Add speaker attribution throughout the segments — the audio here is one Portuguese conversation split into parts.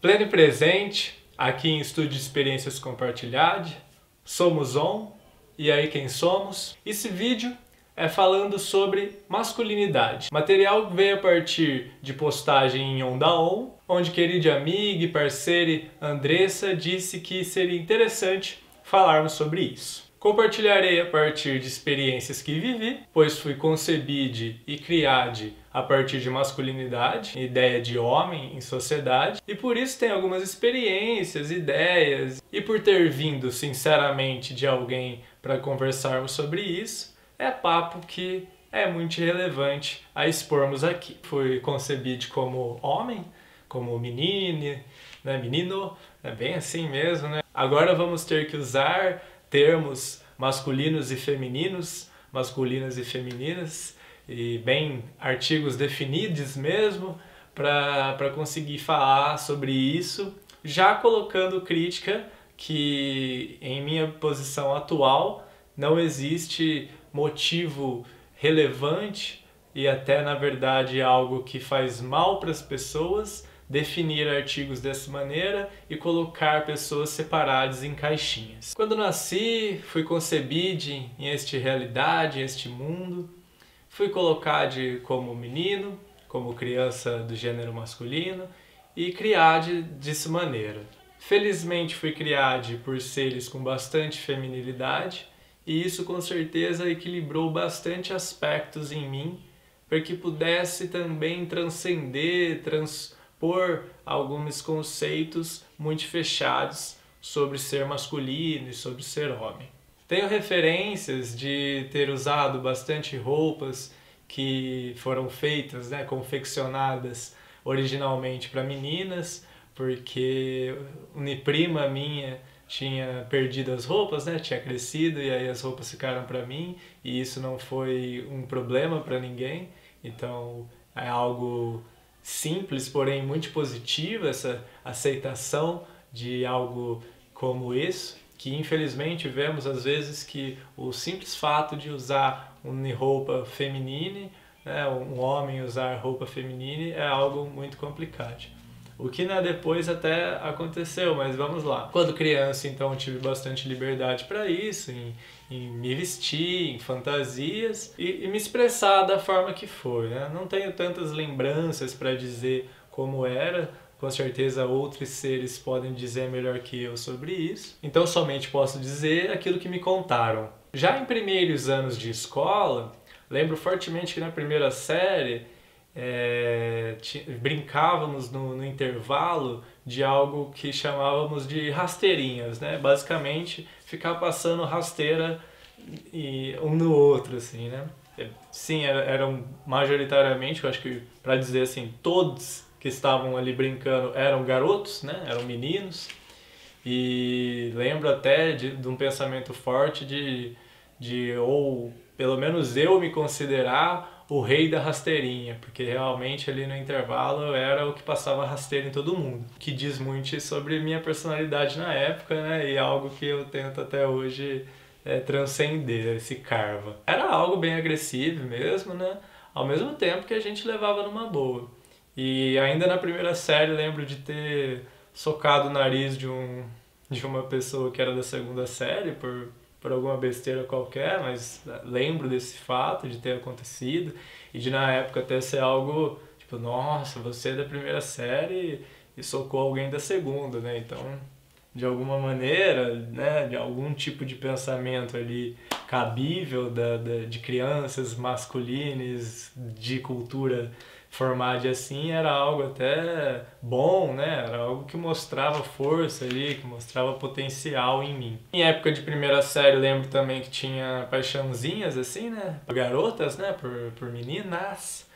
Speaker 1: Pleno e presente, aqui em Estúdio de Experiências Compartilhadas, somos on, e aí quem somos? Esse vídeo é falando sobre masculinidade. O material veio a partir de postagem em Onda On, onde querida amiga e parceira Andressa disse que seria interessante falarmos sobre isso. Compartilharei a partir de experiências que vivi, pois fui concebido e criado a partir de masculinidade, ideia de homem em sociedade, e por isso tem algumas experiências, ideias, e por ter vindo sinceramente de alguém para conversarmos sobre isso, é papo que é muito relevante a expormos aqui. Fui concebido como homem, como menino, né? Menino, é bem assim mesmo, né? Agora vamos ter que usar termos masculinos e femininos, masculinas e femininas, e bem artigos definidos mesmo, para conseguir falar sobre isso, já colocando crítica que em minha posição atual não existe motivo relevante e até na verdade algo que faz mal para as pessoas definir artigos dessa maneira e colocar pessoas separadas em caixinhas. Quando nasci, fui concebido em esta realidade, em este mundo, fui colocado como menino, como criança do gênero masculino e criado dessa maneira. Felizmente fui criado por seres com bastante feminilidade e isso com certeza equilibrou bastante aspectos em mim para que pudesse também transcender, transpor alguns conceitos muito fechados sobre ser masculino e sobre ser homem. Tenho referências de ter usado bastante roupas que foram feitas, né, confeccionadas originalmente para meninas, porque uma prima minha tinha perdido as roupas, né, tinha crescido e aí as roupas ficaram para mim e isso não foi um problema para ninguém, então é algo simples, porém muito positivo essa aceitação de algo como isso, que infelizmente vemos às vezes que o simples fato de usar uma roupa feminina, né, um homem usar roupa feminina é algo muito complicado. O que depois até aconteceu, mas vamos lá. Quando criança, então, tive bastante liberdade para isso, em me vestir, em fantasias e me expressar da forma que for, né? Não tenho tantas lembranças para dizer como era, com certeza outros seres podem dizer melhor que eu sobre isso. Então somente posso dizer aquilo que me contaram. Já em primeiros anos de escola, lembro fortemente que na primeira série brincávamos no intervalo de algo que chamávamos de rasteirinhas, né? Basicamente ficar passando rasteira um no outro, assim, né? Sim, eram majoritariamente, eu acho que para dizer assim, todos que estavam ali brincando eram garotos, né? Eram meninos, e lembro até de um pensamento forte ou pelo menos eu me considerar o rei da rasteirinha, porque realmente ali no intervalo eu era o que passava rasteira em todo mundo, que diz muito sobre minha personalidade na época, né? E algo que eu tento até hoje transcender, esse karma. Era algo bem agressivo mesmo, né? Ao mesmo tempo que a gente levava numa boa. E ainda na primeira série lembro de ter socado o nariz de uma pessoa que era da segunda série por alguma besteira qualquer, mas lembro desse fato de ter acontecido e de na época até ser algo tipo, nossa, você é da primeira série e socou alguém da segunda, né? Então, de alguma maneira, né, de algum tipo de pensamento ali cabível de crianças masculinas de cultura formada assim, era algo até bom, né? Era algo que mostrava força ali, que mostrava potencial em mim. Em época de primeira série, lembro também que tinha paixãozinhas assim, né? Por garotas, né? Por meninas.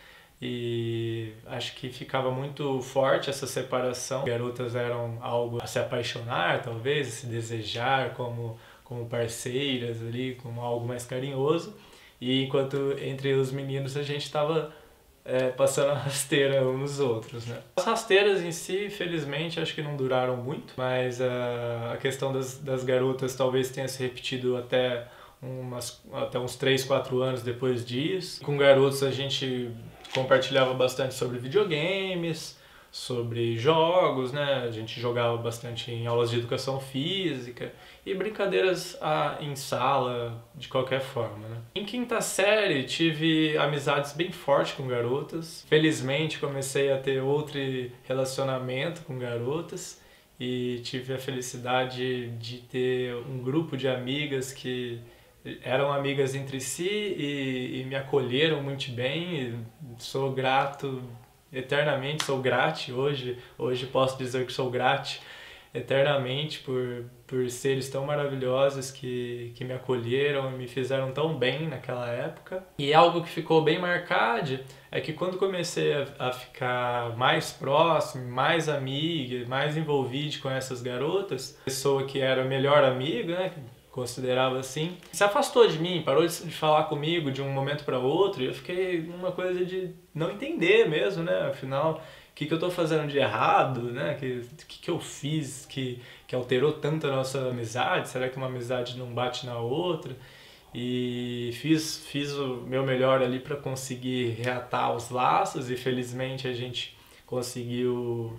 Speaker 1: E acho que ficava muito forte essa separação. Garotas eram algo a se apaixonar, talvez, a se desejar como parceiras ali, como algo mais carinhoso. E enquanto entre os meninos a gente estava passando a rasteira uns nos outros, né? As rasteiras em si, felizmente, acho que não duraram muito, mas a questão das garotas talvez tenha se repetido até uns 3, 4 anos depois disso. Com garotos a gente compartilhava bastante sobre videogames, sobre jogos, né? A gente jogava bastante em aulas de educação física e brincadeiras em sala, de qualquer forma, né? Em quinta série tive amizades bem fortes com garotas. Felizmente comecei a ter outro relacionamento com garotas e tive a felicidade de ter um grupo de amigas que eram amigas entre si e me acolheram muito bem. E sou grato eternamente, sou grato hoje posso dizer que sou grato eternamente por seres tão maravilhosos que me acolheram e me fizeram tão bem naquela época. E algo que ficou bem marcado é que quando comecei a ficar mais próximo, mais amiga, mais envolvido com essas garotas, a pessoa que era a melhor amiga, né, considerava assim, se afastou de mim, parou de falar comigo de um momento para outro, e eu fiquei numa coisa de não entender mesmo, né? Afinal, o que eu tô fazendo de errado, né? Que eu fiz que alterou tanto a nossa amizade? Será que uma amizade não bate na outra? E fiz o meu melhor ali para conseguir reatar os laços e felizmente a gente conseguiu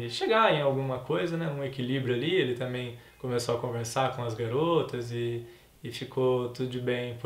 Speaker 1: chegar em alguma coisa, né? Um equilíbrio ali. Ele também começou a conversar com as garotas e ficou tudo bem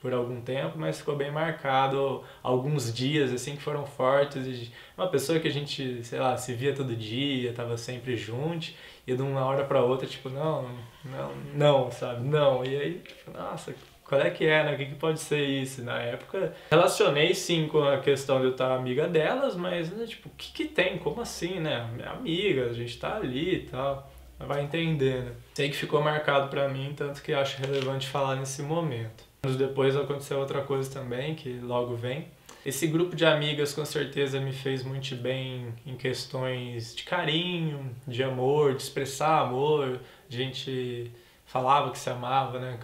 Speaker 1: por algum tempo, mas ficou bem marcado alguns dias assim que foram fortes. E uma pessoa que a gente, sei lá, se via todo dia, tava sempre junto, e de uma hora para outra, tipo, não, sabe? Não. E aí, tipo, nossa, qual é que é, né? O que pode ser isso? Na época, relacionei sim com a questão de eu estar amiga delas, mas, né, tipo, o que tem? Como assim, né? Minha amiga, a gente tá ali e tal. Vai entender, né? Sei que ficou marcado pra mim, tanto que acho relevante falar nesse momento. Anos depois aconteceu outra coisa também, que logo vem. Esse grupo de amigas com certeza me fez muito bem em questões de carinho, de amor, de expressar amor. A gente falava que se amava, né?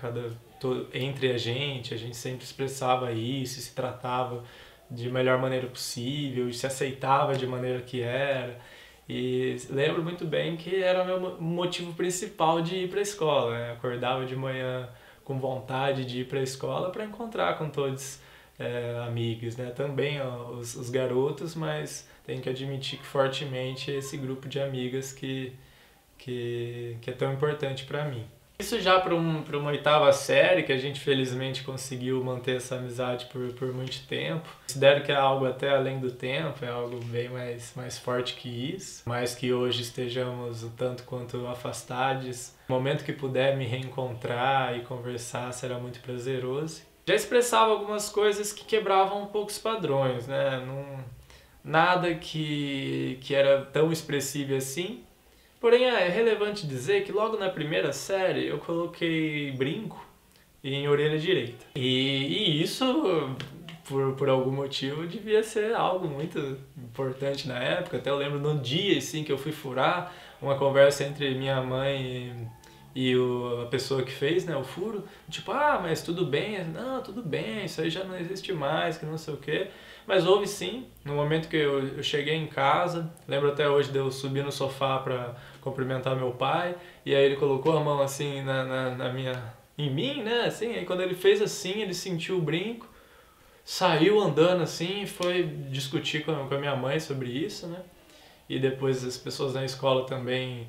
Speaker 1: Entre a gente sempre expressava isso, se tratava de melhor maneira possível, e se aceitava de maneira que era. E lembro muito bem que era o meu motivo principal de ir para a escola, né? Acordava de manhã com vontade de ir para a escola para encontrar com todos amigos, né? Também ó, os garotos, mas tenho que admitir que fortemente esse grupo de amigas que é tão importante para mim. Isso já para uma oitava série, que a gente felizmente conseguiu manter essa amizade por muito tempo. Considero que é algo até além do tempo, é algo bem mais forte que isso. Mas que hoje estejamos o tanto quanto afastados. No momento que puder me reencontrar e conversar será muito prazeroso. Já expressava algumas coisas que quebravam um pouco os padrões, né? Nada que era tão expressivo assim. Porém, é relevante dizer que logo na primeira série eu coloquei brinco em orelha direita. E isso, por algum motivo, devia ser algo muito importante na época. Até eu lembro no dia assim, que eu fui furar uma conversa entre minha mãe e a pessoa que fez, né, o furo. Tipo, mas tudo bem? Não, tudo bem, isso aí já não existe mais, que não sei o quê. Mas houve sim, no momento que eu cheguei em casa, lembro até hoje de eu subir no sofá para cumprimentar meu pai, e aí ele colocou a mão assim em mim, né, assim, aí quando ele fez assim, ele sentiu o brinco, saiu andando assim, foi discutir com a minha mãe sobre isso, né, e depois as pessoas na escola também,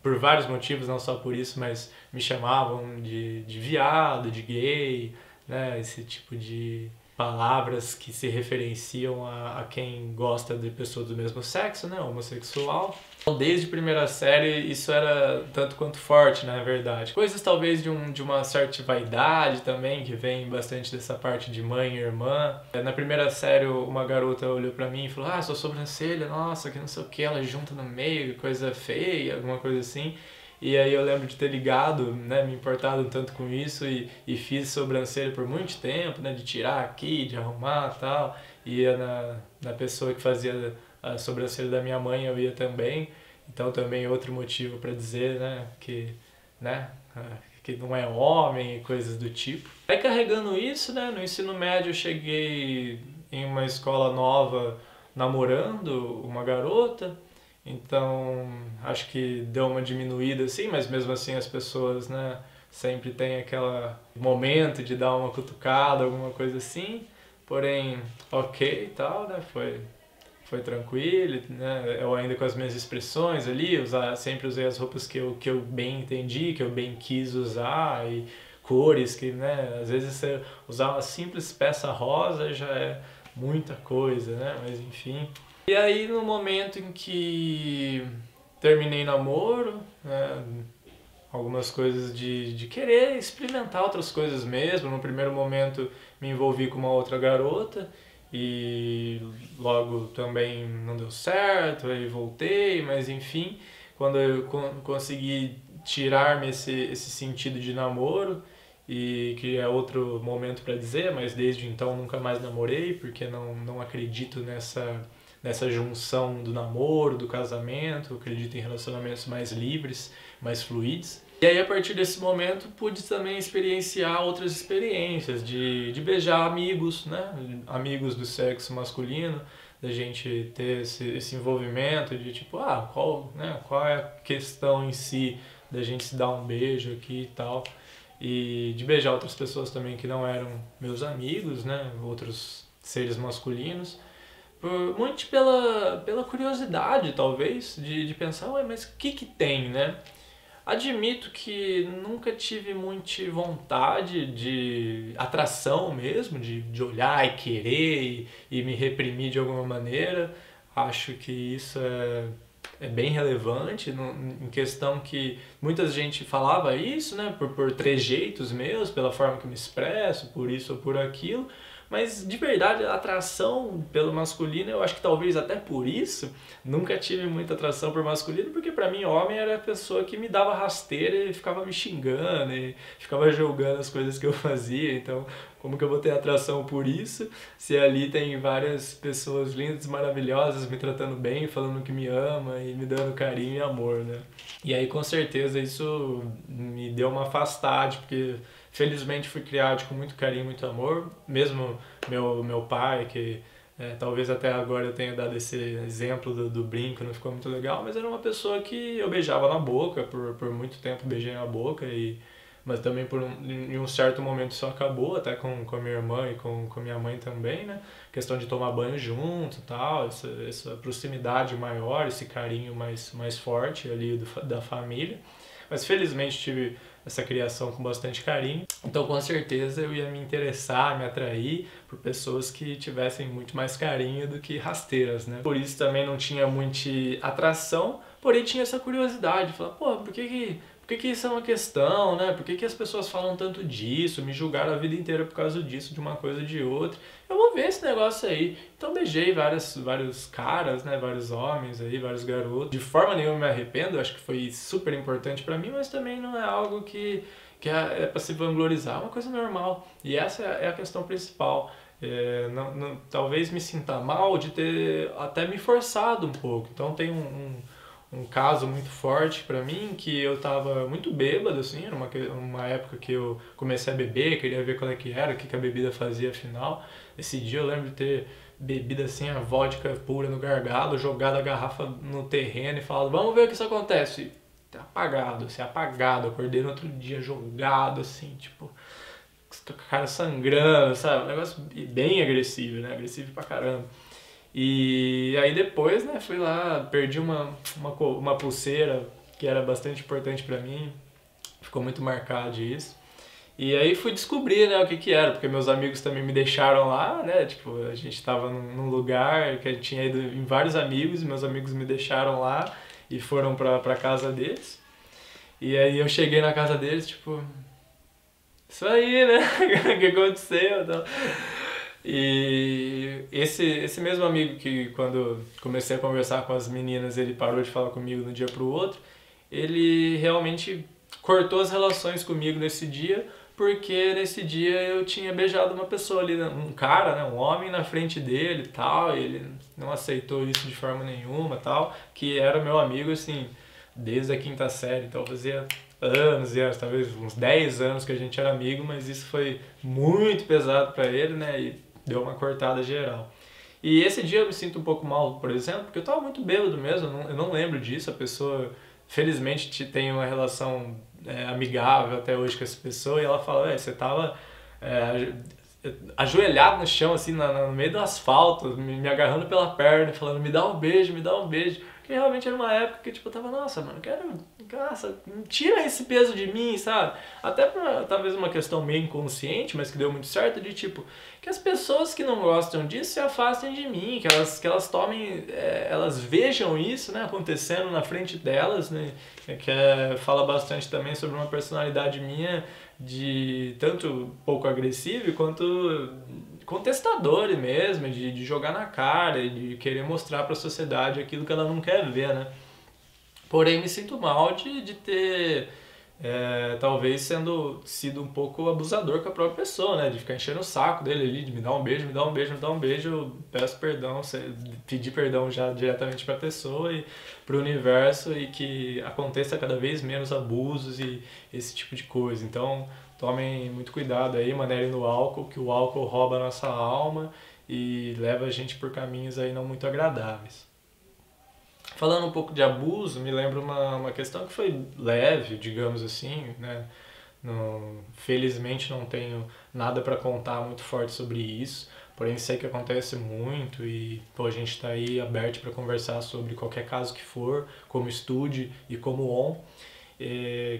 Speaker 1: por vários motivos, não só por isso, mas me chamavam de viado, de gay, né, esse tipo de palavras que se referenciam a quem gosta de pessoas do mesmo sexo, né, homossexual. Desde primeira série isso era tanto quanto forte, na verdade. Coisas talvez de uma certa vaidade também, que vem bastante dessa parte de mãe e irmã. Na primeira série uma garota olhou pra mim e falou: sua sobrancelha, nossa, que não sei o que, ela junta no meio, coisa feia, alguma coisa assim. E aí eu lembro de ter ligado, né, me importado um tanto com isso e fiz sobrancelha por muito tempo, né, de tirar aqui, de arrumar e tal. Ia na pessoa que fazia a sobrancelha da minha mãe, eu ia também. Então também outro motivo para dizer, né, que não é homem e coisas do tipo. Aí carregando isso, né, no ensino médio eu cheguei em uma escola nova namorando uma garota. Então, acho que deu uma diminuída assim, mas mesmo assim as pessoas, né, sempre tem aquele momento de dar uma cutucada, alguma coisa assim. Porém, ok e tal, né, foi tranquilo, né? Eu ainda com as minhas expressões ali, sempre usei as roupas que eu bem entendi, que eu bem quis usar, e cores que, né? Às vezes você usar uma simples peça rosa já é muita coisa, né? Mas enfim. E aí no momento em que terminei namoro, né? Algumas coisas de querer experimentar outras coisas mesmo. No primeiro momento me envolvi com uma outra garota e logo também não deu certo, aí voltei, mas enfim, quando eu consegui tirar-me esse sentido de namoro, e que é outro momento para dizer, mas desde então nunca mais namorei, porque não acredito nessa junção do namoro, do casamento, eu acredito em relacionamentos mais livres, mais fluidos. E aí, a partir desse momento, pude também experienciar outras experiências de beijar amigos, né? Amigos do sexo masculino, da gente ter esse envolvimento de tipo, qual é a questão em si da gente se dar um beijo aqui e tal. E de beijar outras pessoas também que não eram meus amigos, né? Outros seres masculinos. Muito pela curiosidade, talvez, de pensar, ué, mas o que tem, né? Admito que nunca tive muita vontade de atração mesmo, de olhar e querer e me reprimir de alguma maneira. Acho que isso é bem relevante, em questão que muita gente falava isso, né, por trejeitos meus, pela forma que eu me expresso, por isso ou por aquilo. Mas de verdade, a atração pelo masculino, eu acho que talvez até por isso, nunca tive muita atração por masculino, porque pra mim homem era a pessoa que me dava rasteira e ficava me xingando e ficava julgando as coisas que eu fazia. Então, como que eu vou ter atração por isso, se ali tem várias pessoas lindas, maravilhosas, me tratando bem, falando que me ama e me dando carinho e amor, né? E aí, com certeza, isso me deu uma afastada, porque felizmente fui criado com muito carinho, muito amor, mesmo meu pai, que talvez até agora eu tenha dado esse exemplo do brinco, não ficou muito legal, mas era uma pessoa que eu beijava na boca, por muito tempo beijei na boca, mas também em um certo momento isso acabou, até com a minha irmã e com minha mãe também, né? Questão de tomar banho junto e tal, essa proximidade maior, esse carinho mais forte ali da família. Mas felizmente tive essa criação com bastante carinho, então com certeza eu ia me interessar, me atrair por pessoas que tivessem muito mais carinho do que rasteiras, né? Por isso também não tinha muita atração, porém tinha essa curiosidade, falar, pô, por que isso é uma questão, né? Por que as pessoas falam tanto disso, me julgaram a vida inteira por causa disso, de uma coisa ou de outra? Eu vou ver esse negócio aí. Então beijei vários caras, né? Vários homens aí, vários garotos. De forma nenhuma me arrependo, acho que foi super importante pra mim, mas também não é algo que é pra se vanglorizar, é uma coisa normal. E essa é a questão principal. Talvez me sinta mal de ter até me forçado um pouco. Então tem um caso muito forte pra mim, que eu tava muito bêbado, assim, era uma época que eu comecei a beber, queria ver qual é que era, o que a bebida fazia afinal. Esse dia eu lembro de ter bebido assim a vodka pura no gargalo, jogado a garrafa no terreno e falado, vamos ver o que isso acontece. Apagado, assim, apagado. Eu acordei no outro dia jogado, assim, tipo, com a cara sangrando, sabe? Um negócio bem agressivo, né? Agressivo pra caramba. E aí depois, né, fui lá, perdi uma pulseira que era bastante importante pra mim, ficou muito marcado isso. E aí fui descobrir, né, o que era, porque meus amigos também me deixaram lá, né, tipo, a gente tava num lugar que eu tinha ido em vários amigos, e meus amigos me deixaram lá e foram pra casa deles. E aí eu cheguei na casa deles, tipo, isso aí, né, o que aconteceu, então... E esse mesmo amigo que quando comecei a conversar com as meninas, ele parou de falar comigo de um dia pro outro, ele realmente cortou as relações comigo nesse dia, porque nesse dia eu tinha beijado uma pessoa ali, um cara, né, um homem na frente dele e tal, e ele não aceitou isso de forma nenhuma tal, que era meu amigo assim, desde a quinta série, então fazia anos e anos, talvez uns 10 anos que a gente era amigo, mas isso foi muito pesado pra ele, né, e deu uma cortada geral. E esse dia eu me sinto um pouco mal, por exemplo, porque eu tava muito bêbado mesmo, eu não lembro disso, a pessoa felizmente tem uma relação amigável até hoje com essa pessoa, e ela fala, você tava ajoelhado no chão, assim, no meio do asfalto, me agarrando pela perna, falando, me dá um beijo, me dá um beijo. Porque realmente era uma época que, tipo, eu tava, nossa, mano, nossa, tira esse peso de mim, sabe? Até pra, talvez uma questão meio inconsciente, mas que deu muito certo, de tipo, que as pessoas que não gostam disso se afastem de mim, que elas tomem, elas vejam isso, né, acontecendo na frente delas, né, fala bastante também sobre uma personalidade minha de tanto pouco agressivo quanto contestador mesmo, de jogar na cara e de querer mostrar para a sociedade aquilo que ela não quer ver, né? Porém, me sinto mal de ter, talvez, sido um pouco abusador com a própria pessoa, né? De ficar enchendo o saco dele ali, de me dar um beijo, me dar um beijo, me dar um beijo. Eu peço perdão, pedir perdão já diretamente para a pessoa e para o universo e que aconteça cada vez menos abusos e esse tipo de coisa. Então, tomem muito cuidado aí, manerem no álcool, que o álcool rouba a nossa alma e leva a gente por caminhos aí não muito agradáveis. Falando um pouco de abuso, me lembra uma questão que foi leve, digamos assim, né? Felizmente não tenho nada para contar muito forte sobre isso, porém sei que acontece muito e pô, a gente está aí aberto para conversar sobre qualquer caso que for, como estude e como on.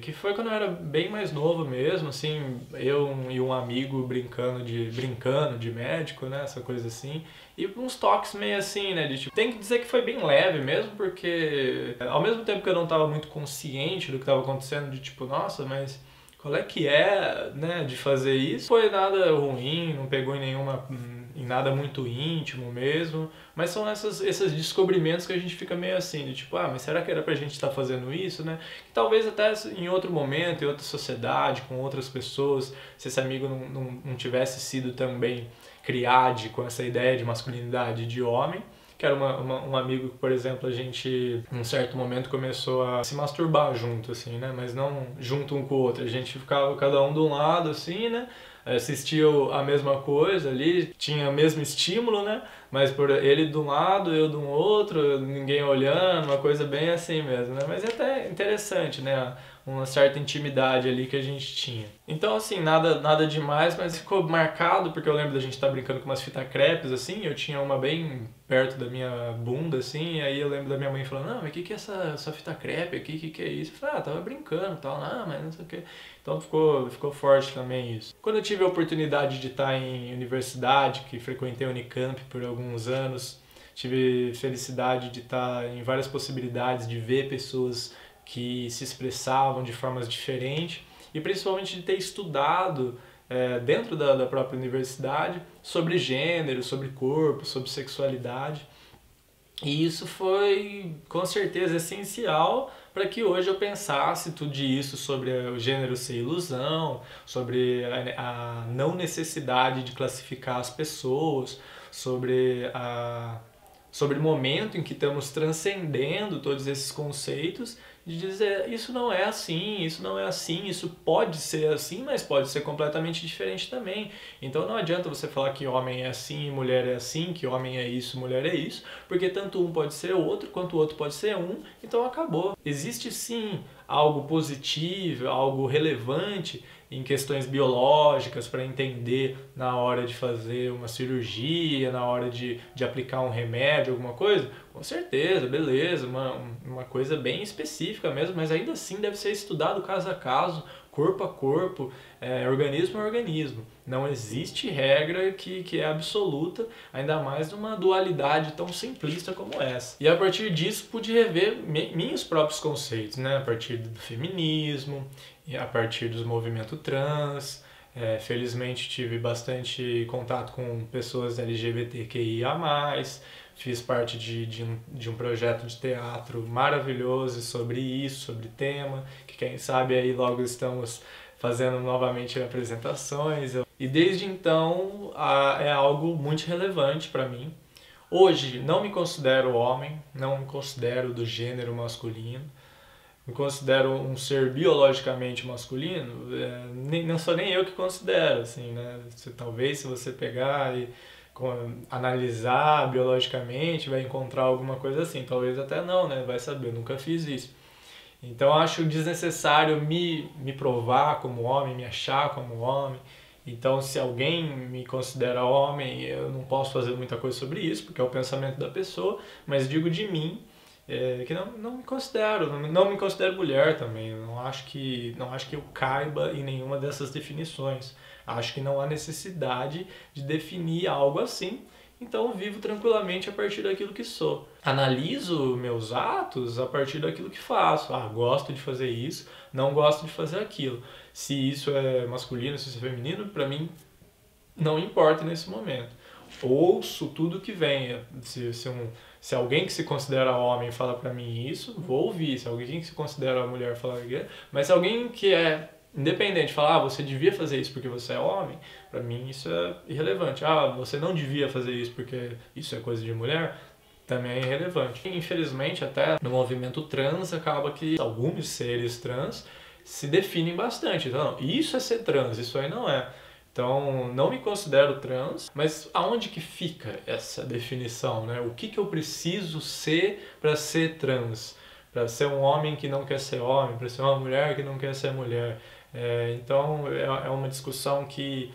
Speaker 1: Que foi quando eu era bem mais novo mesmo, assim, eu e um amigo brincando de médico, né, essa coisa assim, e uns toques meio assim, né, de tipo, tem que dizer que foi bem leve mesmo, porque ao mesmo tempo que eu não estava muito consciente do que estava acontecendo, de tipo, nossa, mas qual é que é, né, de fazer isso? Foi nada ruim, não pegou em nada muito íntimo mesmo, mas são esses descobrimentos que a gente fica meio assim, de tipo, mas será que era pra gente estar fazendo isso, né? Que talvez até em outro momento, em outra sociedade, com outras pessoas, se esse amigo não tivesse sido também criado com essa ideia de masculinidade de homem, que era um amigo que, por exemplo, a gente, num certo momento, começou a se masturbar junto, assim, né? Mas não junto um com o outro. A gente ficava cada um de um lado, assim, né? Assistia a mesma coisa ali, tinha o mesmo estímulo, né? Mas por ele de um lado, eu de um outro, ninguém olhando, uma coisa bem assim mesmo, né? Mas é até interessante, né? Uma certa intimidade ali que a gente tinha. Então, assim, nada demais, mas ficou marcado, porque eu lembro da gente estar brincando com umas fitas crepes, assim, eu tinha uma bem perto da minha bunda, assim, e aí eu lembro da minha mãe falando, não, mas o que é essa fita crepe aqui, o que é isso? Eu falei, tava brincando e tal, mas não sei o que. Então ficou forte também isso. Quando eu tive a oportunidade de estar em universidade, que frequentei a Unicamp por alguns anos, tive felicidade de estar em várias possibilidades, de ver pessoas que se expressavam de formas diferentes e principalmente de ter estudado dentro da própria universidade sobre gênero, sobre corpo, sobre sexualidade. E isso foi com certeza essencial para que hoje eu pensasse tudo isso sobre o gênero ser ilusão, sobre a não necessidade de classificar as pessoas, sobre o momento em que estamos transcendendo todos esses conceitos, de dizer isso não é assim, isso não é assim, isso pode ser assim, mas pode ser completamente diferente também. Então não adianta você falar que homem é assim e mulher é assim, que homem é isso, mulher é isso, porque tanto um pode ser outro, quanto o outro pode ser um, então acabou. Existe sim algo positivo, algo relevante em questões biológicas para entender na hora de fazer uma cirurgia, na hora de aplicar um remédio, alguma coisa, com certeza, beleza, uma coisa bem específica mesmo, mas ainda assim deve ser estudado caso a caso, corpo a corpo, organismo a organismo. Não existe regra que é absoluta, ainda mais numa dualidade tão simplista como essa. E a partir disso pude rever meus próprios conceitos, né? A partir do feminismo, e a partir dos movimentos trans. Felizmente tive bastante contato com pessoas LGBTQIA+, fiz parte de um projeto de teatro maravilhoso sobre isso, sobre tema, que quem sabe aí logo estamos fazendo novamente apresentações. E desde então é algo muito relevante para mim. Hoje não me considero homem, não me considero do gênero masculino, me considero um ser biologicamente masculino, não sou nem eu que considero, assim, né? Talvez se você pegar e analisar biologicamente, vai encontrar alguma coisa assim, talvez até não, né? Vai saber, eu nunca fiz isso. Então acho desnecessário me provar como homem, me achar como homem, Então, se alguém me considera homem, eu não posso fazer muita coisa sobre isso, porque é o pensamento da pessoa, mas digo de mim, que não me considero, não me considero mulher também. Eu não acho que eu caiba em nenhuma dessas definições. Acho que não há necessidade de definir algo assim. Então eu vivo tranquilamente a partir daquilo que sou. Analiso meus atos a partir daquilo que faço. Gosto de fazer isso, não gosto de fazer aquilo. Se isso é masculino, se isso é feminino, para mim não importa nesse momento. Ouço tudo que vem. Se alguém que se considera homem fala pra mim isso, vou ouvir. Se alguém que se considera mulher falar isso, mas se alguém que é independente falar, você devia fazer isso porque você é homem, pra mim isso é irrelevante. Você não devia fazer isso porque isso é coisa de mulher, também é irrelevante. Infelizmente, até no movimento trans, acaba que alguns seres trans se definem bastante. Então, isso é ser trans, isso aí não é. Então, não me considero trans, mas aonde que fica essa definição, né? O que eu preciso ser para ser trans? Para ser um homem que não quer ser homem, para ser uma mulher que não quer ser mulher. Então, é uma discussão que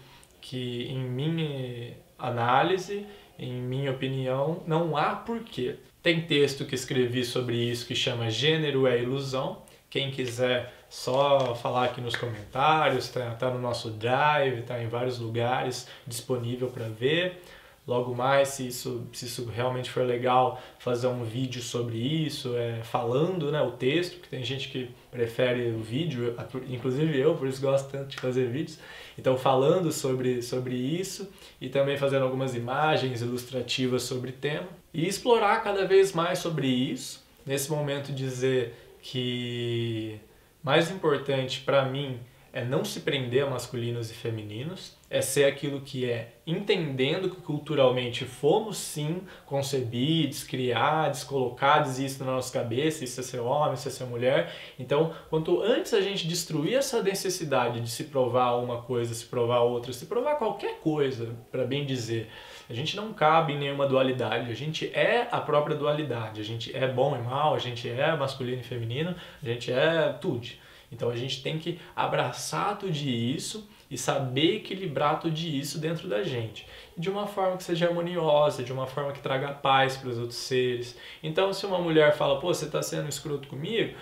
Speaker 1: em minha análise, em minha opinião, não há porquê. Tem texto que escrevi sobre isso que chama Gênero é Ilusão. Quem quiser só falar aqui nos comentários, tá no nosso Drive, tá em vários lugares disponível para ver. Logo mais, se isso realmente for legal, fazer um vídeo sobre isso, falando, né, o texto, porque tem gente que prefere o vídeo, inclusive eu, por isso gosto tanto de fazer vídeos. Então, falando sobre isso e também fazendo algumas imagens ilustrativas sobre o tema. E explorar cada vez mais sobre isso. Nesse momento, dizer que mais importante para mim é não se prender a masculinos e femininos, é ser aquilo que é, entendendo que culturalmente fomos sim concebidos, criados, colocados isso na nossa cabeça, isso é ser homem, isso é ser mulher. Então, quanto antes a gente destruir essa necessidade de se provar uma coisa, se provar outra, se provar qualquer coisa, para bem dizer, a gente não cabe em nenhuma dualidade, a gente é a própria dualidade, a gente é bom e mal, a gente é masculino e feminino, a gente é tudo. Então a gente tem que abraçar tudo isso e saber equilibrar tudo isso dentro da gente. De uma forma que seja harmoniosa, de uma forma que traga paz para os outros seres. Então se uma mulher fala, você está sendo escroto comigo,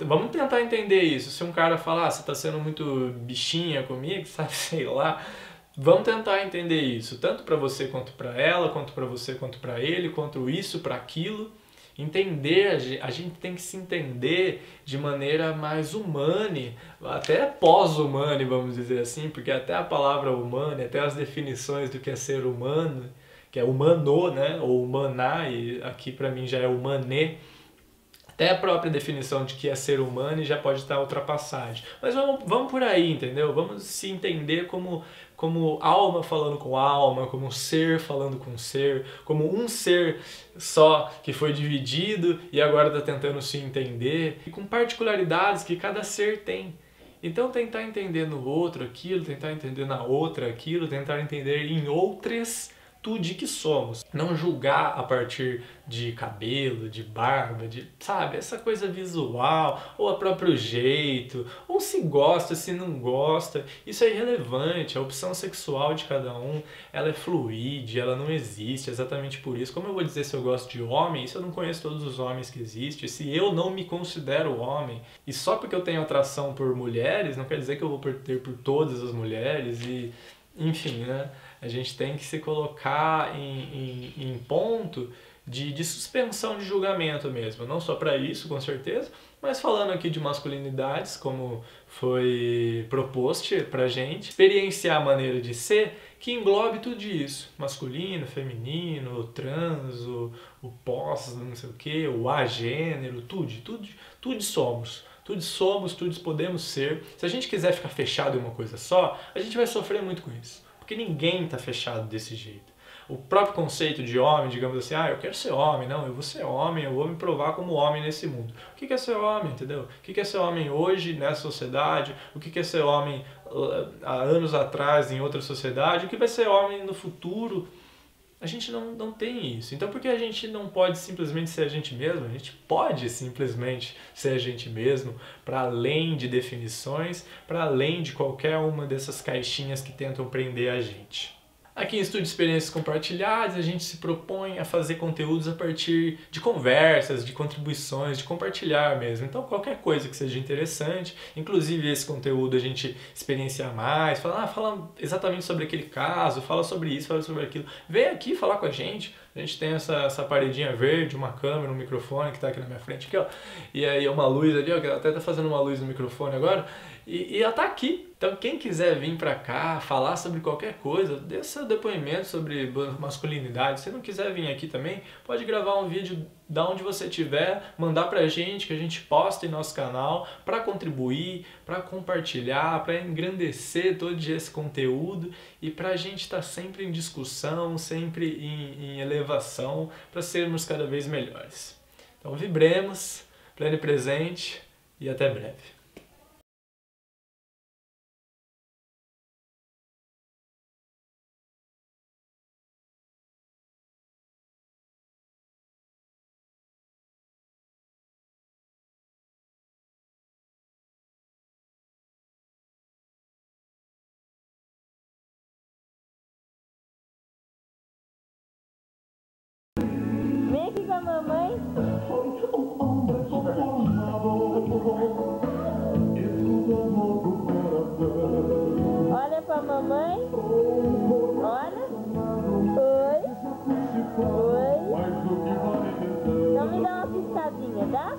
Speaker 1: vamos tentar entender isso. Se um cara falar, você está sendo muito bichinha comigo, sabe, sei lá, vamos tentar entender isso, tanto para você quanto para ela, quanto para você quanto para ele, quanto isso para aquilo. Entender, a gente tem que se entender de maneira mais humana, até pós-humana, vamos dizer assim, porque até a palavra humana, até as definições do que é ser humano, que é humano, né, ou humaná, e aqui para mim já é humané, até a própria definição de que é ser humano já pode estar ultrapassagem. Mas vamos por aí, entendeu? Vamos se entender como alma falando com alma, como ser falando com ser, como um ser só que foi dividido e agora está tentando se entender, e com particularidades que cada ser tem. Então tentar entender no outro aquilo, tentar entender na outra aquilo, tentar entender em outras tudo que somos. Não julgar a partir de cabelo, de barba, sabe, essa coisa visual, ou a próprio jeito, ou se gosta, se não gosta, isso é irrelevante. A opção sexual de cada um, ela é fluide, ela não existe, exatamente por isso. Como eu vou dizer se eu gosto de homem, se eu não conheço todos os homens que existem, se eu não me considero homem, e só porque eu tenho atração por mulheres, não quer dizer que eu vou ter por todas as mulheres, e enfim, né? A gente tem que se colocar em ponto de suspensão de julgamento mesmo. Não só para isso, com certeza, mas falando aqui de masculinidades, como foi proposto pra gente, experienciar a maneira de ser que englobe tudo isso. Masculino, feminino, o trans, o pós, não sei o que, o agênero, tudo somos. Tudo somos, tudo podemos ser. Se a gente quiser ficar fechado em uma coisa só, a gente vai sofrer muito com isso. Porque ninguém está fechado desse jeito. O próprio conceito de homem, digamos assim, eu quero ser homem, não, eu vou ser homem, eu vou me provar como homem nesse mundo. O que é ser homem, entendeu? O que é ser homem hoje nessa sociedade? O que é ser homem há anos atrás em outra sociedade? O que vai ser homem no futuro? A gente não tem isso. Então por que a gente não pode simplesmente ser a gente mesmo? A gente pode simplesmente ser a gente mesmo, para além de definições, para além de qualquer uma dessas caixinhas que tentam prender a gente. Aqui em Estúdio Experiências Compartilhadas, a gente se propõe a fazer conteúdos a partir de conversas, de contribuições, de compartilhar mesmo. Então, qualquer coisa que seja interessante, inclusive esse conteúdo a gente experienciar mais, fala exatamente sobre aquele caso, fala sobre isso, fala sobre aquilo. Vem aqui falar com a gente. A gente tem essa paredinha verde, uma câmera, um microfone que está aqui na minha frente, aqui, ó. E aí uma luz ali, ó, que ela até está fazendo uma luz no microfone agora. E ela está aqui. Então quem quiser vir para cá, falar sobre qualquer coisa, dê seu depoimento sobre masculinidade. Se não quiser vir aqui também, pode gravar um vídeo da onde você estiver, mandar pra gente, que a gente posta em nosso canal, para contribuir, para compartilhar, para engrandecer todo esse conteúdo e para a gente estar sempre em discussão, sempre em elevação, para sermos cada vez melhores. Então vibremos, pleno e presente e até breve.
Speaker 2: Vem aqui com a mamãe. Olha pra mamãe. Olha. Oi. Oi. Então me dá uma piscadinha, tá?